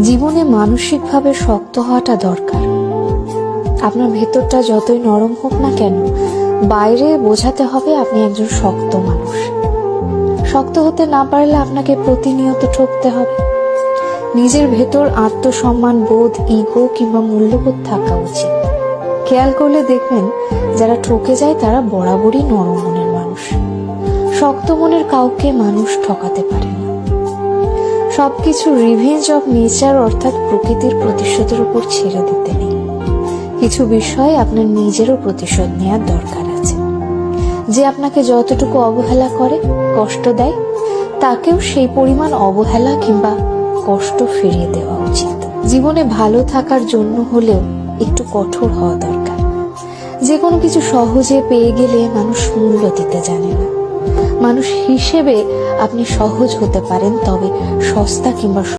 জীবনে মানসিকভাবে শক্ত হওয়াটা দরকার। আপনার ভেতরটা যতই নরম হোক না কেন, বাইরে বোঝাতে হবে আপনি একজন শক্ত মানুষ। শক্ত হতে না পারলে আপনাকে প্রতিনিয়ত ঠকতে হবে। নিজের ভেতর আত্মসম্মান বোধ, ইগো কিংবা মূল্যবোধ থাকা উচিত। খেয়াল করলে দেখবেন যারা ঠকে যায় তারা বরাবরই নরম মনের মানুষ। শক্ত মনের কাউকে মানুষ ঠকাতে পারে না। সবকিছু রিভেঞ্জ অফ নেচার অর্থাৎ প্রকৃতির প্রতিশোধের উপর ছেড়ে দিতে নেই। কিছু বিষয়ে আপনার নিজেরও প্রতিশোধ নেওয়ার দরকার আছে। যে আপনাকে যতটুকু অবহেলা করে, কষ্ট দেয়, তাকেও সেই পরিমাণ অবহেলা কিংবা কষ্ট ফিরিয়ে দেওয়া উচিত। জীবনে ভালো থাকার জন্য হলেও একটু কঠোর হওয়া দরকার। যে কোনো কিছু সহজে পেয়ে গেলে মানুষ মূল্য দিতে জানে না। মানুষ হিসেবে আপনি সহজ হতে পারেন, তবে সস্তা কিংবা